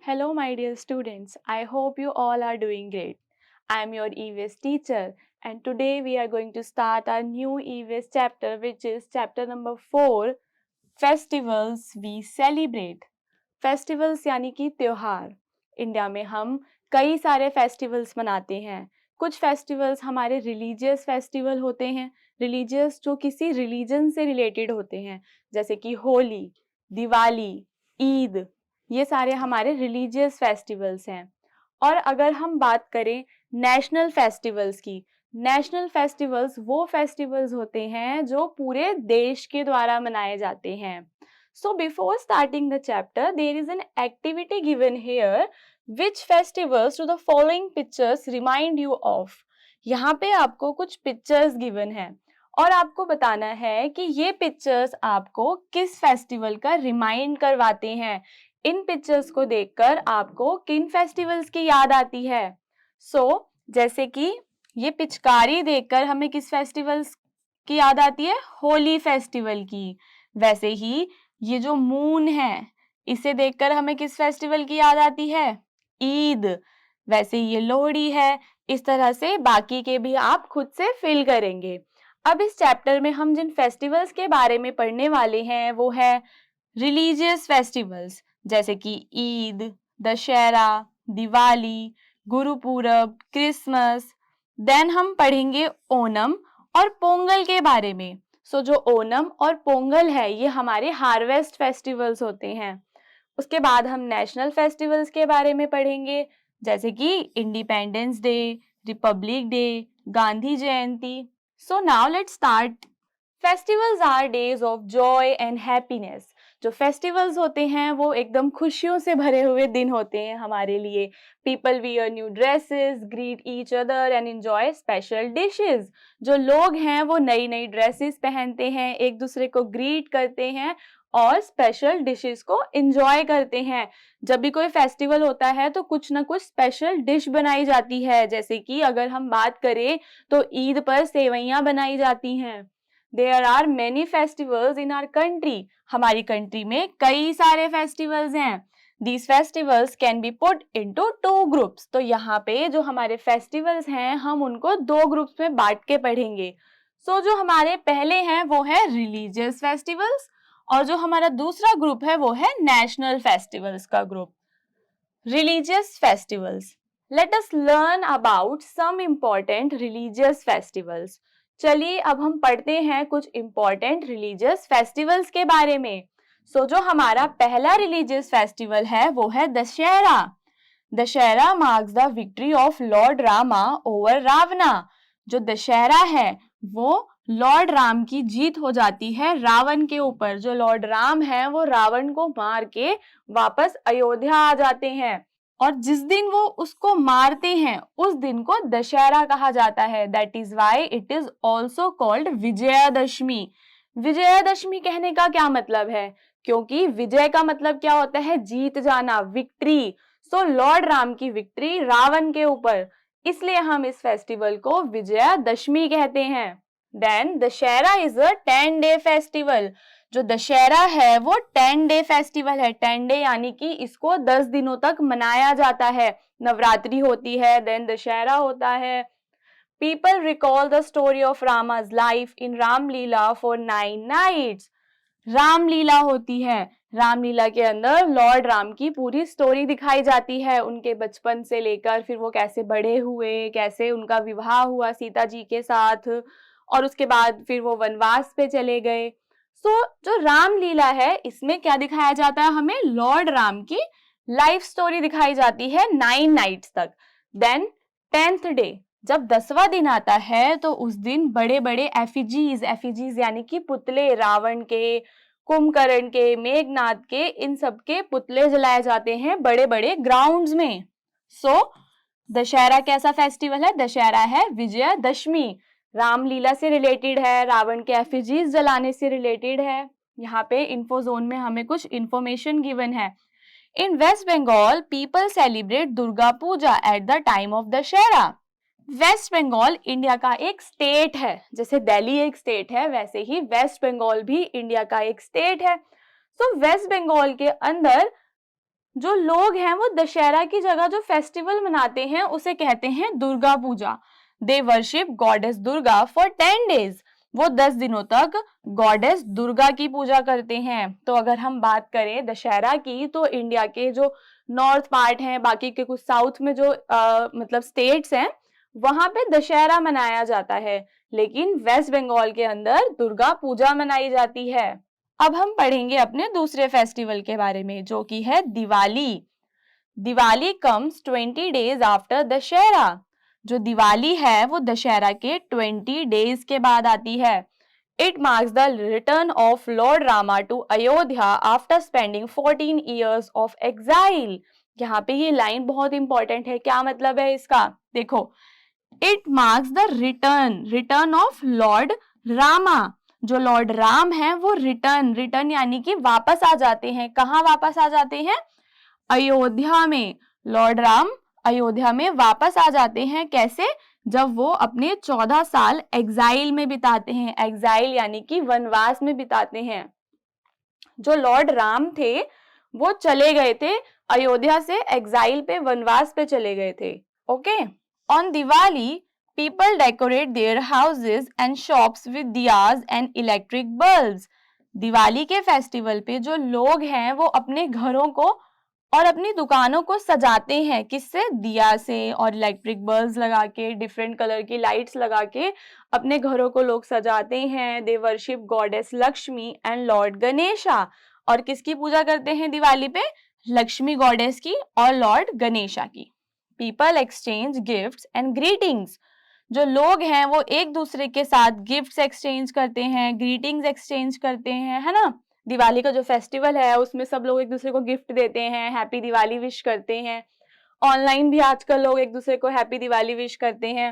Hello, my dear students. I hope you all are doing great. I am your EVS teacher, and today we are going to start our new EVS chapter, which is chapter number 4 Festivals We Celebrate. Festivals यानी कि त्योहार. India में हम कई सारे festivals मनाते हैं. कुछ फेस्टिवल्स हमारे रिलीजियस फेस्टिवल होते हैं, रिलीजियस जो किसी रिलीजन से रिलेटेड होते हैं, जैसे कि होली, दिवाली, ईद, ये सारे हमारे रिलीजियस फेस्टिवल्स हैं. और अगर हम बात करें नेशनल फेस्टिवल्स की, नेशनल फेस्टिवल्स वो फेस्टिवल्स होते हैं जो पूरे देश के द्वारा मनाए जाते हैं. So before starting the chapter, there is an activity given here. Which festivals to the following pictures remind you of? यहाँ पे आपको कुछ पिक्चर्स गिवन है और आपको बताना है कि ये पिक्चर्स आपको किस फेस्टिवल का रिमाइंड करवाते हैं. इन पिक्चर्स को देखकर आपको किन फेस्टिवल्स की याद आती है. जैसे कि ये पिचकारी देखकर हमें किस फेस्टिवल्स की याद आती है? होली फेस्टिवल की. वैसे ही ये जो मून है, इसे देखकर हमें किस फेस्टिवल की याद आती है? ईद. वैसे ये लोहड़ी है. इस तरह से बाकी के भी आप खुद से फिल करेंगे. अब इस चैप्टर में हम जिन फेस्टिवल्स के बारे में पढ़ने वाले हैं वो है रिलीजियस फेस्टिवल्स, जैसे कि ईद, दशहरा, दिवाली, गुरुपूरब, क्रिसमस. देन हम पढ़ेंगे ओणम और पोंगल के बारे में. जो ओणम और पोंगल है ये हमारे हार्वेस्ट फेस्टिवल्स होते हैं. उसके बाद हम नेशनल फेस्टिवल्स के बारे में पढ़ेंगे, जैसे कि independence day, republic day, Gandhi Jayanti. So now let's start. Festivals are days of joy and happiness. जो फेस्टिवल्स होते हैं वो एकदम खुशियों से भरे हुए दिन होते हैं हमारे लिए. People wear new dresses, greet each other and enjoy special dishes. जो लोग हैं वो नई नई ड्रेसेस पहनते हैं, एक दूसरे को ग्रीट करते हैं और स्पेशल डिशेस को एंजॉय करते हैं. जब भी कोई फेस्टिवल होता है तो कुछ ना कुछ स्पेशल डिश बनाई जाती है. जैसे कि अगर हम बात करें तो ईद पर सेवइयां बनाई जाती हैं. There are many festivals in our country. हमारी कंट्री में कई सारे फेस्टिवल्स हैं. These festivals can be put into two groups. तो यहाँ पे जो हमारे फेस्टिवल्स हैं हम उनको दो ग्रुप्स में बांट के पढ़ेंगे. जो हमारे पहले हैं वो है रिलीजियस फेस्टिवल्स और जो हमारा दूसरा ग्रुप है वो है नेशनल फेस्टिवल्स का group. Religious festivals. Let us learn about some important religious festivals. चलिए अब हम पढ़ते हैं कुछ इंपॉर्टेंट रिलीजियस फेस्टिवल्स के बारे में. जो हमारा पहला रिलीजियस फेस्टिवल है वो है Dussehra. Dussehra marks the victory of lord Rama over Ravana. जो दशहरा है वो लॉर्ड राम की जीत हो जाती है रावण के ऊपर. जो लॉर्ड राम है वो रावण को मार के वापस अयोध्या आ जाते हैं और जिस दिन वो उसको मारते हैं उस दिन को दशहरा कहा जाता है. That is why it is also called Vijayadashami. Vijayadashami कहने का क्या मतलब है? क्योंकि विजय का मतलब क्या होता है? जीत जाना, विक्ट्री. लॉर्ड राम की विक्ट्री रावण के ऊपर, इसलिए हम इस फेस्टिवल को विजयादशमी कहते हैं. Then Dussehra is a 10-day festival. जो दशहरा है वो 10-day फेस्टिवल है. 10 डे यानी कि इसको 10 दिनों तक मनाया जाता है. नवरात्रि होती है, देन दशहरा होता है. People recall the story of Rama's life in Ramlila for 9 nights. Ramlila होती है. रामलीला के अंदर लॉर्ड राम की पूरी स्टोरी दिखाई जाती है, उनके बचपन से लेकर फिर वो कैसे बड़े हुए, कैसे उनका विवाह हुआ सीता जी के साथ और उसके बाद फिर वो वनवास पे चले गए. जो रामलीला है इसमें क्या दिखाया जाता है? हमें लॉर्ड राम की लाइफ स्टोरी दिखाई जाती है 9 nights तक. देन 10th डे, जब 10वां दिन आता है तो उस दिन बड़े बड़े एफिजीज यानी कि पुतले, रावण के, कुंभकर्ण के, मेघनाद के, इन सब के पुतले जलाए जाते हैं बड़े बड़े ग्राउंड्स में. दशहरा कैसा फेस्टिवल है? दशहरा है विजयादशमी. रामलीला से रिलेटेड है, रावण के एफिजीज जलाने से रिलेटेड है. यहाँ पे इन्फो जोन में हमें कुछ इंफॉर्मेशन गिवन है. In West Bengal people celebrate Durga Puja at the time of Dussehra. West Bengal India का एक स्टेट है. जैसे दिल्ली एक स्टेट है वैसे ही वेस्ट बंगाल भी इंडिया का एक स्टेट है. वेस्ट बंगाल के अंदर जो लोग हैं वो दशहरा की जगह जो फेस्टिवल मनाते हैं उसे कहते हैं Durga Puja. They worship goddess Durga for 10 days. वो 10 दिनों तक गॉडेस दुर्गा की पूजा करते हैं। तो अगर हम बात करें दशहरा की, तो इंडिया के जो नॉर्थ पार्ट हैं, बाकी के कुछ साउथ में जो मतलब स्टेट्स हैं, वहां पे दशहरा मनाया जाता है, लेकिन वेस्ट बंगाल के अंदर दुर्गा पूजा मनाई जाती है। अब हम पढ़ेंगे अपने दूसरे फेस्टिवल के बारे में, जो कि है Diwali. Diwali comes 20 days after Dussehra. जो दिवाली है वो दशहरा के 20 डेज के बाद आती है। It marks the return of lord Rama to Ayodhya after spending 14 years of exile. यहाँ पे ये लाइन बहुत इंपॉर्टेंट है। क्या मतलब है इसका? देखो, it marks the return of lord Rama. जो लॉर्ड राम है वो रिटर्न यानी कि वापस आ जाते हैं। कहाँ वापस आ जाते हैं? अयोध्या में। लॉर्ड राम अयोध्या में वापस आ जाते हैं। कैसे? जब वो अपने 14 साल एग्जाइल में बिताते हैं। एग्जाइल यानी कि वनवास में बिताते हैं। जो लॉर्ड राम थे वो चले गए थे अयोध्या से, एग्जाइल पे, वनवास पे चले गए थे। Okay. On Diwali people decorate their houses and shops with diyas and electric bulbs. Diwali के फेस्टिवल पे जो लोग हैं वो अपने घरों को और अपनी दुकानों को सजाते हैं। किससे? दिया से और इलेक्ट्रिक बल्ब्स लगा के, डिफरेंट कलर की लाइट्स लगा के अपने घरों को लोग सजाते हैं। दे worship goddess Lakshmi and Lord Ganesha. और किसकी पूजा करते हैं दिवाली पे? लक्ष्मी गॉडेस की और लॉर्ड गणेशा की। People exchange gifts and greetings. जो लोग हैं वो एक दूसरे के साथ गिफ्ट्स एक्सचेंज करते हैं, ग्रीटिंग्स एक्सचेंज करते हैं, है ना। दिवाली का जो फेस्टिवल है उसमें सब लोग एक दूसरे को गिफ्ट देते हैं, हैप्पी दिवाली विश करते हैं। ऑनलाइन भी आजकल लोग एक दूसरे को हैप्पी दिवाली विश करते हैं।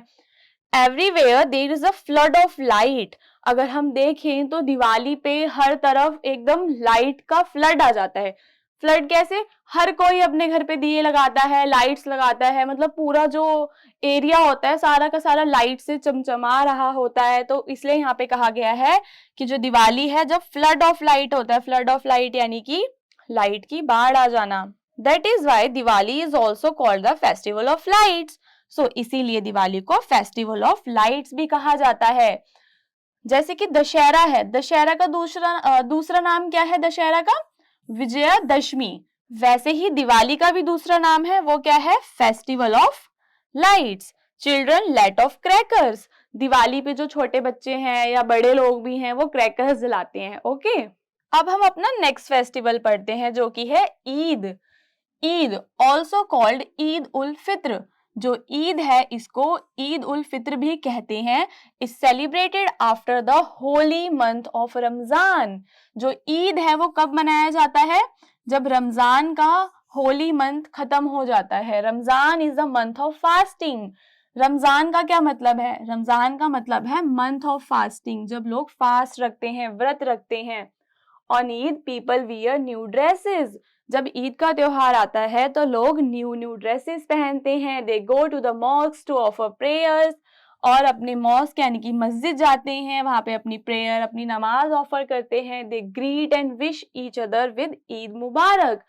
Everywhere there is a flood of light. अगर हम देखें तो दिवाली पे हर तरफ एकदम लाइट का फ्लड आ जाता है। फ्लड कैसे? हर कोई अपने घर पे दिए लगाता है, लाइट्स लगाता है, मतलब पूरा जो एरिया होता है सारा का सारा लाइट से चमचमा रहा होता है। तो इसलिए यहाँ पे कहा गया है कि जो दिवाली है जब फ्लड ऑफ लाइट होता है, फ्लड ऑफ लाइट यानी कि लाइट की बाढ़ आ जाना। That is why Diwali is also called the festival of lights. So इसीलिए दिवाली को फेस्टिवल ऑफ लाइट्स भी कहा जाता है। जैसे कि दशहरा है, दशहरा का दूसरा नाम क्या है? दशहरा का विजयादशमी। वैसे ही दिवाली का भी दूसरा नाम है, वो क्या है? Festival of lights. Children late off crackers. Diwali पे जो छोटे बच्चे हैं या बड़े लोग भी हैं वो क्रैकर्स जलाते हैं। ओके। अब हम अपना नेक्स्ट फेस्टिवल पढ़ते हैं, जो कि है ईद। Eid also called Eid ul Fitr. जो ईद है इसको ईद उल फित्र भी कहते हैं। Is celebrated after the Holi month of Ramzan. जो ईद है वो कब मनाया जाता है? जब रमजान का होली मंथ खत्म हो जाता है। Ramzan is the month of fasting. Ramzan का क्या मतलब है? रमजान का मतलब है मंथ ऑफ फास्टिंग, जब लोग फास्ट रखते हैं, व्रत रखते हैं। On Eid people wear new dresses. जब ईद का त्योहार आता है तो लोग न्यू ड्रेसेस पहनते हैं। They go to the mosque to offer prayers. और अपने मॉस्क यानी कि मस्जिद जाते हैं, वहां पे अपनी प्रेयर, अपनी नमाज ऑफर करते हैं। They greet and wish each other with Eid Mubarak.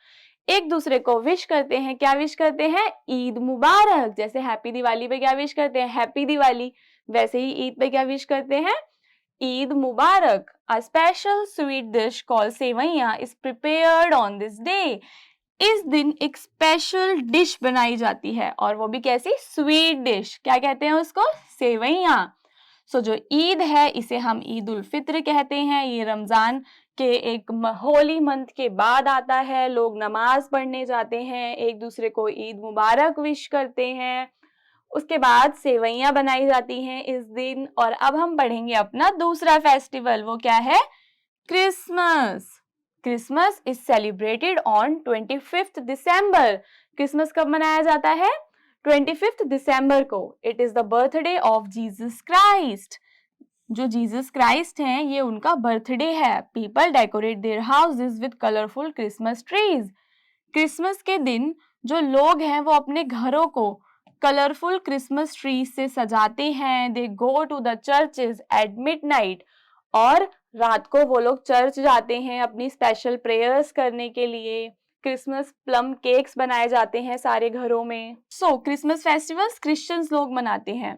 एक दूसरे को विश करते हैं। क्या विश करते हैं? ईद मुबारक। जैसे हैप्पी दिवाली पे क्या विश करते हैं? हैप्पी दिवाली। वैसे ही ईद पे क्या विश करते हैं? ईद मुबारक। A special sweet dish called sewaiya is prepared on this day. इस दिन एक स्पेशल डिश बनाई जाती है, और वो भी कैसी? Sweet dish. क्या कहते हैं उसको? सेवैया। सो जो ईद है इसे हम ईद उल फित्र कहते हैं। ये रमजान के एक होली मंथ के बाद आता है। लोग नमाज पढ़ने जाते हैं, एक दूसरे को ईद मुबारक विश करते हैं। उसके बाद सेवैयां बनाई जाती हैं इस दिन। और अब हम पढ़ेंगे अपना दूसरा फेस्टिवल, वो क्या है? Christmas. Christmas is celebrated on 25 December. Christmas कब मनाया जाता है? 25 दिसंबर को। It is the birthday of Jesus Christ. जो जीसस क्राइस्ट हैं ये उनका बर्थडे है। People decorate their houses with colourful Christmas trees. Christmas के दिन जो लोग हैं वो अपने घरों को कलरफुल क्रिसमस ट्री से सजाते हैं। They go to the churches at midnight. और रात को वो लोग चर्च जाते हैं अपनी स्पेशल प्रेयर्स करने के लिए। क्रिसमस प्लम केक्स बनाए जाते हैं सारे घरों में। सो क्रिसमस फेस्टिवल्स क्रिश्चियंस लोग मनाते हैं।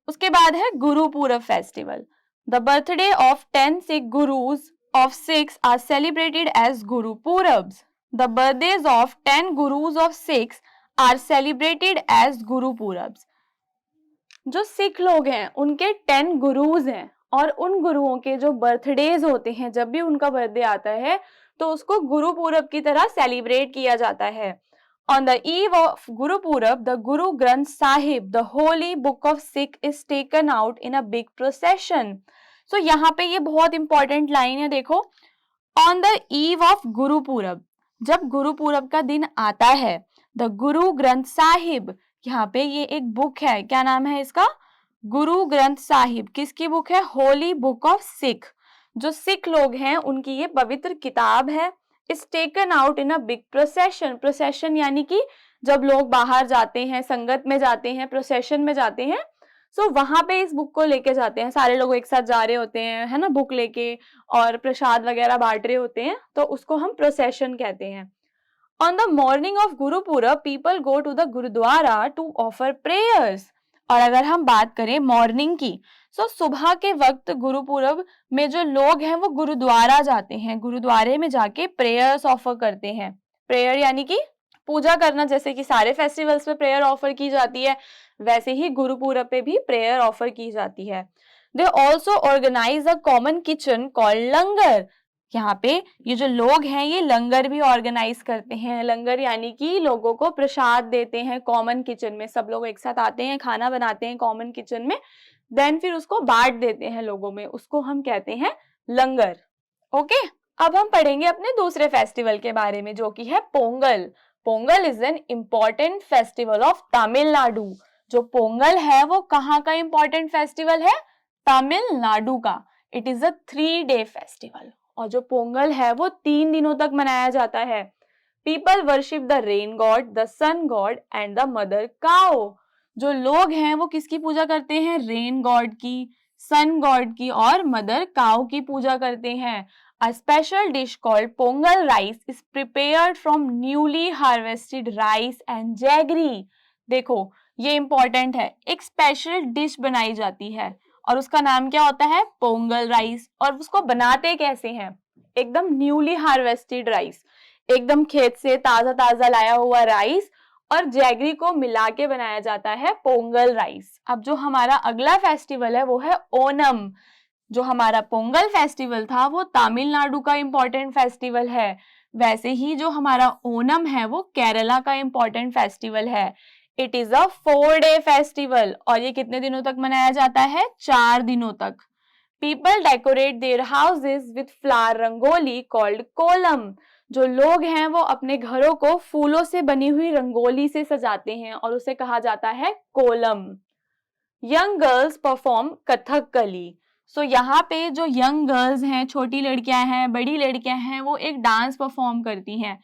उसके बाद है Guru Purab festival. The birthday of 10 Sikh gurus of Sikhs are celebrated as Guru Purabs. The birthdays of 10 Gurus of Sikhs are celebrated as Guru Purabs. जो सिख लोग हैं उनके 10 गुरुज हैं और उन गुरुओं के जो बर्थडेज होते हैं, जब भी उनका बर्थडे आता है तो उसको गुरु पूरब की तरह सेलिब्रेट किया जाता है। On the eve of Guru Purab, the Guru Granth Sahib, the holy book of Sikh, is taken out in a big procession. So यहाँ पे ये बहुत इंपॉर्टेंट लाइन है, देखो। On the eve of Guru पूरब, जब गुरु पूरब का दिन आता है, द गुरु ग्रंथ साहिब, यहाँ पे ये एक बुक है, क्या नाम है इसका? गुरु ग्रंथ साहिब। किसकी बुक है? Holy book of Sikh. जो सिख लोग हैं उनकी ये पवित्र किताब है। Is taken out in a big procession. Procession यानी कि जब लोग बाहर जाते हैं, संगत में जाते हैं, प्रोसेशन में जाते हैं, सो वहां पे इस बुक को लेके जाते हैं, सारे लोग एक साथ जा रहे होते हैं, है ना, बुक लेके, और प्रसाद वगैरह बांट रहे होते हैं, तो उसको हम प्रोसेशन कहते हैं। On the morning of Guru Purab people go to the gurudwara to offer prayers. और अगर हम बात करें मॉर्निंग की, सो सुबह के वक्त गुरु पूरब में जो लोग हैं वो गुरुद्वारा जाते हैं, गुरुद्वारे में जाके प्रेयर्स ऑफर करते हैं। प्रेयर यानी कि पूजा करना, जैसे कि सारे फेस्टिवल्स पे प्रेयर ऑफर की जाती है, वैसे ही गुरु पूरब पे भी प्रेयर ऑफर की जाती है। They also organise a common kitchen called langar. यहाँ पे ये जो लोग हैं ये लंगर भी ऑर्गेनाइज करते हैं। लंगर यानी कि लोगों को प्रसाद देते हैं कॉमन किचन में, सब लोग एक साथ आते हैं, खाना बनाते हैं कॉमन किचन में, देन फिर उसको बांट देते हैं लोगों में, उसको हम कहते हैं लंगर। ओके, अब हम पढ़ेंगे अपने दूसरे फेस्टिवल के बारे में, जो कि है Pongal. Pongal is an important festival of Tamil Nadu. जो पोंगल है वो कहाँ का इम्पॉर्टेंट फेस्टिवल है? तमिलनाडु का। It is a 3-day festival, और जो पोंगल है वो 3 दिनों तक मनाया जाता है। People worship the rain god, the sun god and the mother cow. जो लोग हैं वो किसकी पूजा करते हैं? रेन गॉड की, सन गॉड की और मदर काओ की पूजा करते हैं। A special dish called pongal rice is prepared from newly harvested rice and jaggery. देखो ये इंपॉर्टेंट है, एक स्पेशल डिश बनाई जाती है और उसका नाम क्या होता है? पोंगल राइस। और उसको बनाते कैसे हैं? एकदम न्यूली हार्वेस्टेड राइस, एकदम खेत से ताजा ताजा लाया हुआ राइस और जैगरी को मिला के बनाया जाता है पोंगल राइस। अब जो हमारा अगला फेस्टिवल है वो है ओनम। जो हमारा पोंगल फेस्टिवल था वो तमिलनाडु का इंपॉर्टेंट फेस्टिवल है, वैसे ही जो हमारा ओनम है वो केरला का इंपॉर्टेंट फेस्टिवल है। It is a 4-day festival, और ये कितने दिनों तक मनाया जाता है? 4 दिनों तक। People decorate their houses with flower rangoli called kolam. जो लोग हैं वो अपने घरों को फूलों से बनी हुई रंगोली से सजाते हैं और उसे कहा जाता है kolam. Young girls perform Kathakali. So यहाँ पे जो यंग गर्ल्स हैं, छोटी लड़कियां हैं, बड़ी लड़कियां हैं, वो एक डांस परफॉर्म करती हैं।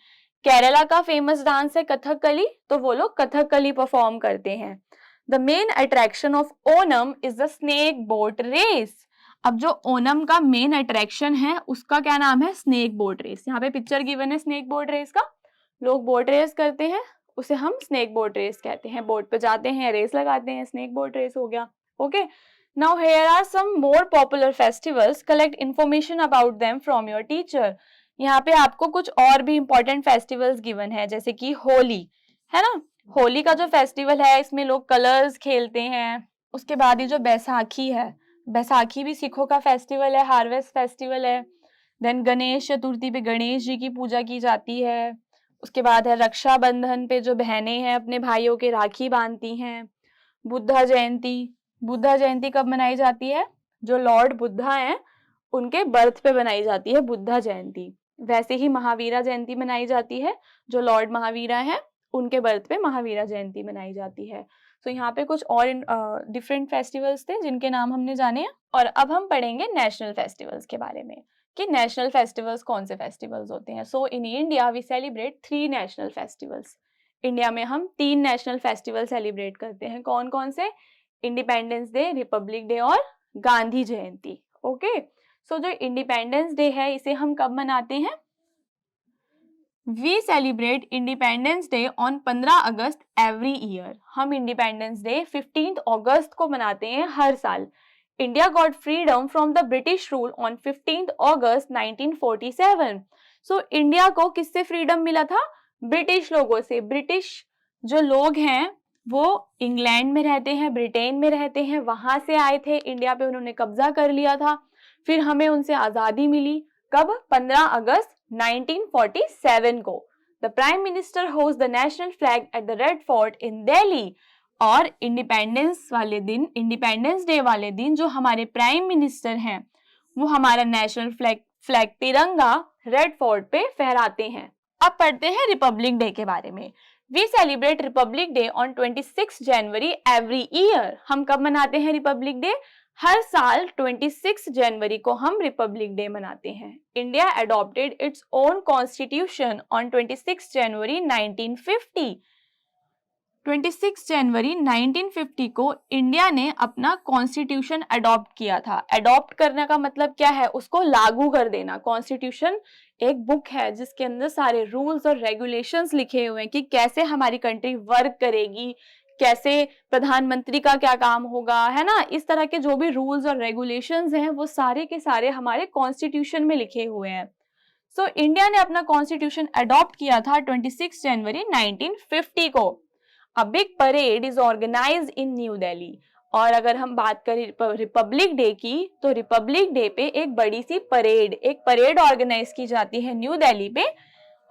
केरला का फेमस डांस है कथकली, तो वो लोग कथकली परफॉर्म करते हैं। The main attraction of Onam is the snake boat race. अब जो ओनम का मेन अट्रैक्शन है उसका क्या नाम है? Snake boat race. यहाँ पे पिक्चर गिवन है स्नेक बोट रेस का, लोग बोट रेस करते हैं, उसे हम स्नेक बोट रेस कहते हैं। बोट पे जाते हैं, रेस लगाते हैं, स्नेक बोट रेस हो गया। Okay, now here are some more popular festivals, collect information about them from your teacher. यहाँ पे आपको कुछ और भी इंपॉर्टेंट फेस्टिवल्स गिवन है, जैसे कि होली, है ना। होली का जो फेस्टिवल है इसमें लोग कलर्स खेलते हैं। उसके बाद ये जो बैसाखी है, बैसाखी भी सिखों का फेस्टिवल है, हार्वेस्ट फेस्टिवल है। देन गणेश चतुर्थी पे गणेश जी की पूजा की जाती है। उसके बाद है रक्षाबंधन पे जो बहनें हैं अपने भाइयों के राखी बांधती हैं। बुद्धा जयंती, बुद्धा जयंती कब मनाई जाती है? जो लॉर्ड बुद्धा हैं उनके बर्थ पे बनाई जाती है बुद्धा जयंती। वैसे ही महावीरा जयंती मनाई जाती है, जो लॉर्ड महावीरा हैं उनके बर्थ पे महावीरा जयंती मनाई जाती है। तो यहाँ पे कुछ और डिफरेंट फेस्टिवल्स थे जिनके नाम हमने जाने हैं। और अब हम पढ़ेंगे नेशनल फेस्टिवल्स के बारे में कि नेशनल फेस्टिवल्स कौन से फेस्टिवल्स होते हैं। So in India we celebrate 3 national festivals. India में हम 3 नेशनल फेस्टिवल सेलिब्रेट करते हैं। कौन कौन से? इंडिपेंडेंस डे, रिपब्लिक डे और गांधी जयंती। ओके, सो जो इंडिपेंडेंस डे है इसे हम कब मनाते हैं? We celebrate independence day on 15 August every year. हम इंडिपेंडेंस डे 15 अगस्त को मनाते हैं हर साल। India got freedom from the British rule on 15 August 1947। So India को किससे फ्रीडम मिला था? ब्रिटिश लोगों से। ब्रिटिश जो लोग हैं वो इंग्लैंड में रहते हैं, ब्रिटेन में रहते हैं, वहां से आए थे इंडिया पे, उन्होंने कब्जा कर लिया था, फिर हमें उनसे आजादी मिली। कब? 15 अगस्त 1947 को। The prime minister host the national flag at the Red Fort in Delhi. और इंडिपेंडेंस वाले दिन, इंडिपेंडेंस डे वाले दिन जो हमारे प्राइम मिनिस्टर हैं वो हमारा नेशनल फ्लैग तिरंगा रेड फोर्ट पे फहराते हैं। अब पढ़ते हैं रिपब्लिक डे के बारे में। We celebrate republic day on 26 January every year. हम कब मनाते हैं रिपब्लिक डे? हर साल 26 जनवरी को हम रिपब्लिक डे मनाते हैं। India adopted its own constitution on 26 जनवरी 1950। 26 जनवरी 1950 को इंडिया ने अपना कॉन्स्टिट्यूशन अडॉप्ट किया था। अडॉप्ट करने का मतलब क्या है? उसको लागू कर देना। कॉन्स्टिट्यूशन एक बुक है जिसके अंदर सारे रूल्स और रेगुलेशंस लिखे हुए हैं कि कैसे हमारी कंट्री वर्क करेगी, कैसे प्रधानमंत्री का क्या काम होगा, है ना। इस तरह के जो भी रूल्स और रेगुलेशंस हैं वो सारे के सारे हमारे कॉन्स्टिट्यूशन में लिखे हुए हैं। सो इंडिया ने अपना कॉन्स्टिट्यूशन अडॉप्ट किया था 26 जनवरी 1950 को। A big parade is organized in new Delhi. और अगर हम बात करें रिपब्लिक डे की, तो रिपब्लिक डे पे एक बड़ी सी परेड ऑर्गेनाइज की जाती है न्यू दिल्ली पे,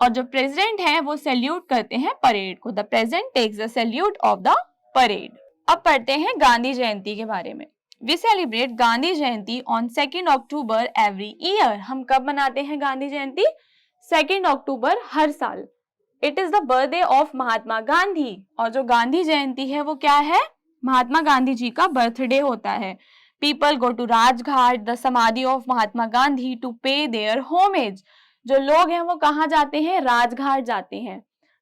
और जो प्रेसिडेंट है वो सैल्यूट करते हैं परेड को। The president takes the salute of the parade. अब पढ़ते हैं गांधी जयंती के बारे में। We celebrate Gandhi Jayanti on 2 October every year. हम कब मनाते हैं गांधी जयंती? 2 अक्टूबर हर साल। It is the birthday of Mahatma Gandhi. और जो गांधी जयंती है वो क्या है? महात्मा गांधी जी का बर्थडे होता है। People go to Rajghat, the samadhi of Mahatma Gandhi, to pay their homage. जो लोग हैं वो कहाँ जाते हैं? राजघाट जाते हैं।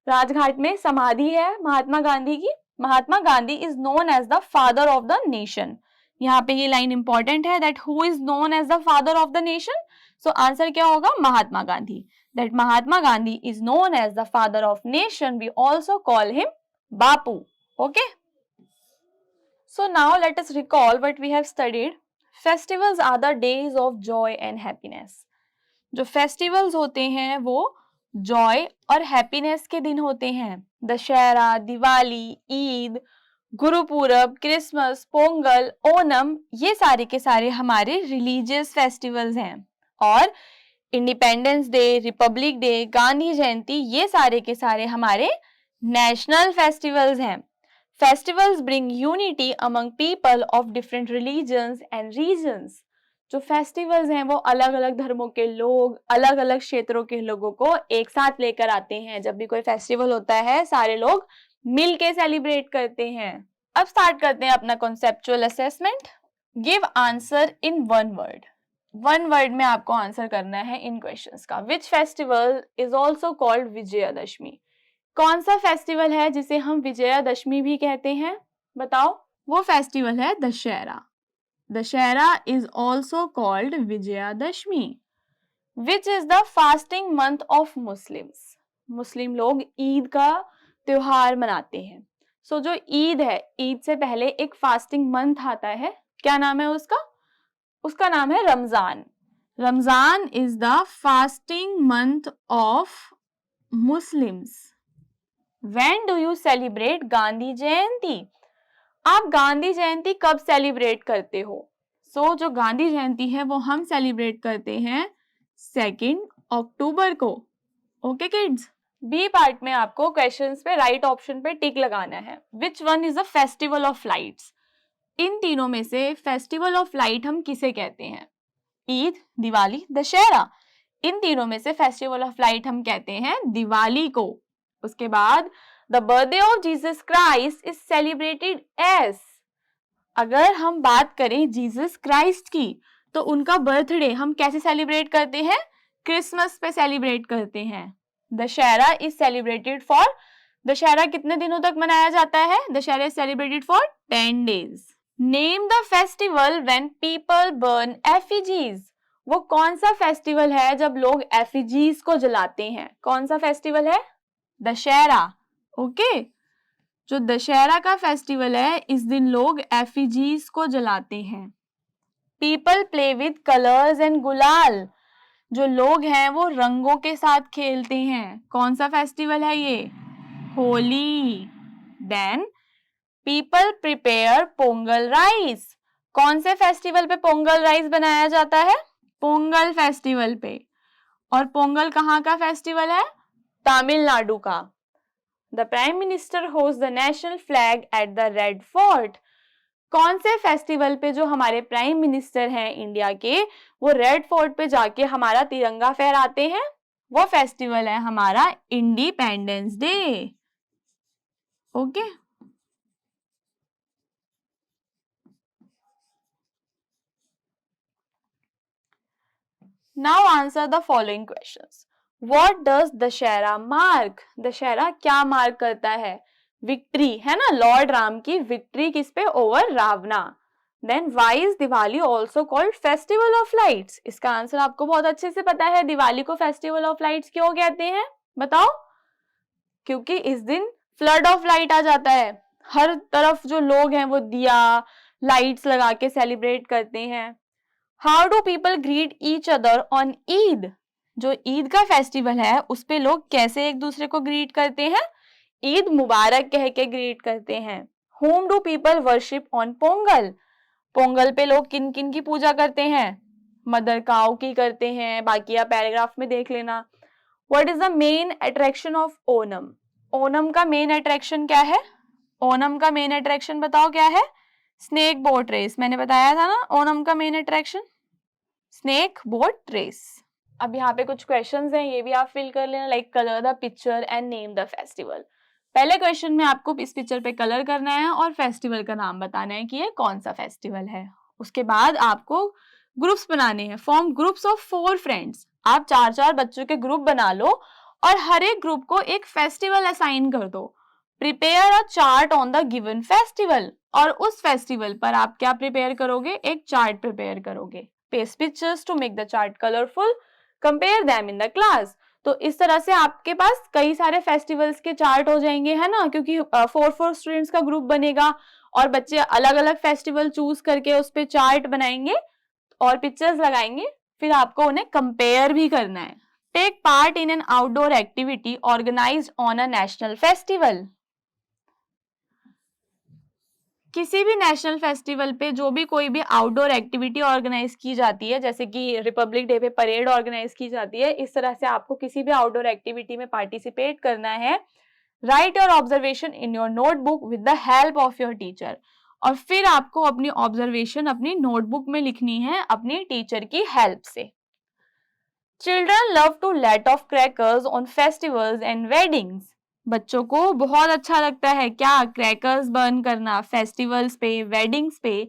राजघाट में समाधि है महात्मा गांधी की। Mahatma Gandhi is known as the father of the nation. यहाँ पे ये लाइन इंपॉर्टेंट है, that who is known as the father of the nation. So answer क्या होगा? Mahatma Gandhi. That Mahatma Gandhi is known as the father of nation. We also call him Bapu. Okay. So now let us recall what we have studied. Festivals are the days of joy and happiness. जो festivals होते हैं वो joy और happiness के दिन होते हैं। Dussehra, Diwali, Eid, Gurpurab, Christmas, Pongal, Onam, ये सारे के सारे हमारे religious festivals हैं। और independence day, republic day, Gandhi Jayanti, ये सारे के सारे हमारे नेशनल फेस्टिवल्स हैं। Festivals bring unity among people of different religions and regions. जो फेस्टिवल्स हैं वो अलग अलग धर्मों के लोग, अलग अलग क्षेत्रों के लोगों को एक साथ लेकर आते हैं। जब भी कोई फेस्टिवल होता है सारे लोग मिल के सेलिब्रेट करते हैं। अब स्टार्ट करते हैं अपना conceptual assessment. Give answer in one word. One word में आपको आंसर करना है इन क्वेश्चंस का। Which festival is also called Vijayadashami. कौन सा फेस्टिवल है जिसे हम विजयादशमी भी कहते हैं? बताओ। वो फेस्टिवल है Dussehra. Dussehra is also called Vijayadashami. Which is the fasting month of Muslims. Muslim लोग ईद का त्योहार मनाते हैं। सो जो ईद है, ईद से पहले एक फास्टिंग मंथ आता है। क्या नाम है उसका? उसका नाम है Ramzan. Ramzan is the fasting month of Muslims. When do you celebrate Gandhi Jayanti. आप गांधी जयंती कब सेलिब्रेट करते हो? सो जो गांधी जयंती है वो हम सेलिब्रेट करते हैं 2 अक्टूबर को। Okay kids. बी पार्ट में आपको क्वेश्चंस पे राइट ऑप्शन पे टिक लगाना है। Which one is the festival of lights. इन तीनों में से फेस्टिवल ऑफ लाइट हम किसे कहते हैं? ईद, दिवाली, दशहरा। इन तीनों में से फेस्टिवल ऑफ लाइट हम कहते हैं दिवाली को। उसके बाद the birthday of Jesus Christ is celebrated as. अगर हम बात करें जीसस क्राइस्ट की तो उनका बर्थडे हम कैसे सेलिब्रेट करते हैं? क्रिसमस पे सेलिब्रेट करते हैं। Dussehra is celebrated for, Dussehra कितने दिनों तक मनाया जाता है? Dussehra is celebrated for 10 days. Name the festival when people burn effigies. वो कौन सा फेस्टिवल है जब लोग एफिजीज को जलाते हैं? कौन सा फेस्टिवल है? दशहरा। ओके, जो दशहरा का फेस्टिवल है, इस दिन लोग एफिजीज को जलाते हैं। People play with colours and गुलाल, जो लोग हैं वो रंगों के साथ खेलते हैं। कौन सा फेस्टिवल है ये? Holi. Then people prepare Pongal rice, कौन से फेस्टिवल पे पोंगल राइस बनाया जाता है? पोंगल फेस्टिवल पे। और पोंगल कहाँ का फेस्टिवल है? तमिलनाडु का। The prime minister host the national flag at the Red fort, कौन से फेस्टिवल पे जो हमारे प्राइम मिनिस्टर हैं इंडिया के, वो रेड फोर्ट पे जाके हमारा तिरंगा फहराते हैं? वो फेस्टिवल है हमारा independence day. Okay, now answer the following questions. What does Dussehra mark, Dussehra क्या मार्क करता है? विक्ट्री, है ना, लॉर्ड राम की विक्ट्री किस पे? Over Ravana. Then why is Diwali also called festival of lights, इसका आंसर आपको बहुत अच्छे से पता है। दिवाली को फेस्टिवल ऑफ लाइट्स क्यों कहते हैं, बताओ? क्योंकि इस दिन फ्लड ऑफ लाइट आ जाता है, हर तरफ जो लोग हैं वो दिया लाइट्स लगा के सेलिब्रेट करते हैं। How do people greet each other on Eid, जो ईद का फेस्टिवल है उस पे लोग कैसे एक दूसरे को ग्रीट करते हैं? ईद मुबारक कह के ग्रीट करते हैं। Home do people worship on Pongal, Pongal पे लोग किन किन की पूजा करते हैं? मदर काऊ की करते हैं, बाकी आप पैराग्राफ में देख लेना। What is the main attraction of Onam, Onam का मेन अट्रैक्शन क्या है? ओनम का मेन अट्रैक्शन बताओ क्या है? स्नेक बोट रेस, मैंने बताया था ना ओनम का main attraction snake boat race. अब यहाँ पे कुछ क्वेश्चंस हैं, ये भी आप फिल कर लेना, like colour the picture and name the festival. पहले क्वेश्चन में आपको इस पिक्चर पे कलर करना है और फेस्टिवल का नाम बताना है कि ये कौन सा फेस्टिवल है। उसके बाद आपको ग्रुप्स बनाने हैं, फॉर्म ग्रुप्स ऑफ 4 फ्रेंड्स। आप 4-4 बच्चों के ग्रुप बना लो और हर एक ग्रुप को एक फेस्टिवल असाइन कर दो। Prepare a chart on the given festival, और उस फेस्टिवल पर आप क्या प्रिपेयर करोगे? एक चार्ट प्रिपेयर करोगे। Paste pictures to make the chart colourful, compare them in the class. तो इस तरह से आपके पास कई सारे फेस्टिवल्स के चार्ट हो जाएंगे, है ना, क्योंकि 4 स्टूडेंट्स का ग्रुप बनेगा और बच्चे अलग अलग फेस्टिवल चूज करके उस पे चार्ट बनाएंगे और पिक्चर्स लगाएंगे, फिर आपको उन्हें कंपेयर भी करना है। Take part in an outdoor activity organised on a national festival, किसी भी नेशनल फेस्टिवल पे जो भी कोई भी आउटडोर एक्टिविटी ऑर्गेनाइज की जाती है, जैसे कि रिपब्लिक डे पे परेड ऑर्गेनाइज की जाती है, इस तरह से आपको किसी भी आउटडोर एक्टिविटी में पार्टिसिपेट करना है। Right your observation in your notebook with the help of your teacher, और फिर आपको अपनी ऑब्जर्वेशन अपनी नोटबुक में लिखनी है अपनी टीचर की हेल्प से। Children love to let off crackers on festivals and weddings, बच्चों को बहुत अच्छा लगता है क्या? क्रैकर्स बर्न करना फेस्टिवल्स पे, वेडिंग्स पे।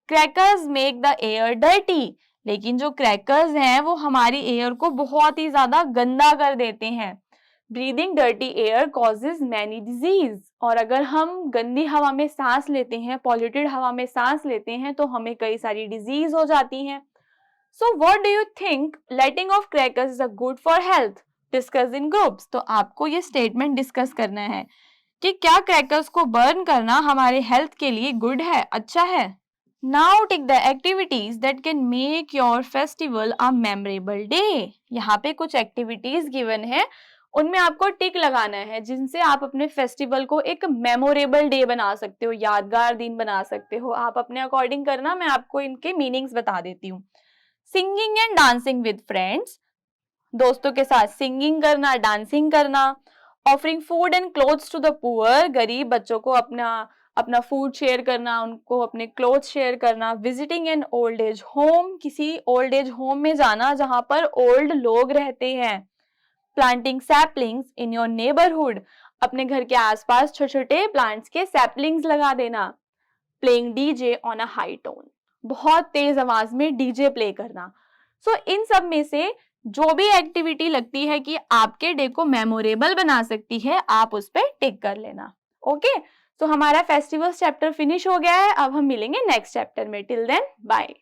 Crackers make the air dirty, लेकिन जो क्रैकर्स हैं वो हमारी एयर को बहुत ही ज्यादा गंदा कर देते हैं। Breathing dirty air causes many disease, और अगर हम गंदी हवा में सांस लेते हैं, पॉल्यूटेड हवा में सांस लेते हैं, तो हमें कई सारी डिजीज हो जाती हैं। So what do you think letting of crackers is a good for health? Discuss in groups, तो आपको ये स्टेटमेंट डिस्कस करना है कि क्या क्रैकर्स को बर्न करना हमारे हेल्थ के लिए गुड है, अच्छा है। Now tick the activities that can make your festival a memorable day, यहाँ पे कुछ एक्टिविटीज गिवन है, उनमें आपको टिक लगाना है जिनसे आप अपने फेस्टिवल को एक मेमोरेबल डे बना सकते हो, यादगार दिन बना सकते हो। आप अपने अकॉर्डिंग करना, मैं आपको इनके मीनिंग्स बता देती हूँ। Singing and dancing with friends, दोस्तों के साथ सिंगिंग करना, डांसिंग करना। Offering food and clothes to the poor, गरीब बच्चों को अपना फूड शेयर करना, उनको अपने क्लोथ्स शेयर करना। Visiting an old age home, किसी ओल्ड एज होम में जाना जहां पर ओल्ड लोग रहते हैं। Planting saplings in your neighbourhood, अपने घर के आसपास छोटे छोटे प्लांट्स के सैपलिंग्स लगा देना। Playing DJ on a high tone, बहुत तेज आवाज में डीजे प्ले करना। सो इन सब में से जो भी एक्टिविटी लगती है कि आपके डे को मेमोरेबल बना सकती है, आप उस पर टिक कर लेना। ओके, तो हमारा फेस्टिवल्स चैप्टर फिनिश हो गया है। अब हम मिलेंगे नेक्स्ट चैप्टर में। Till then bye.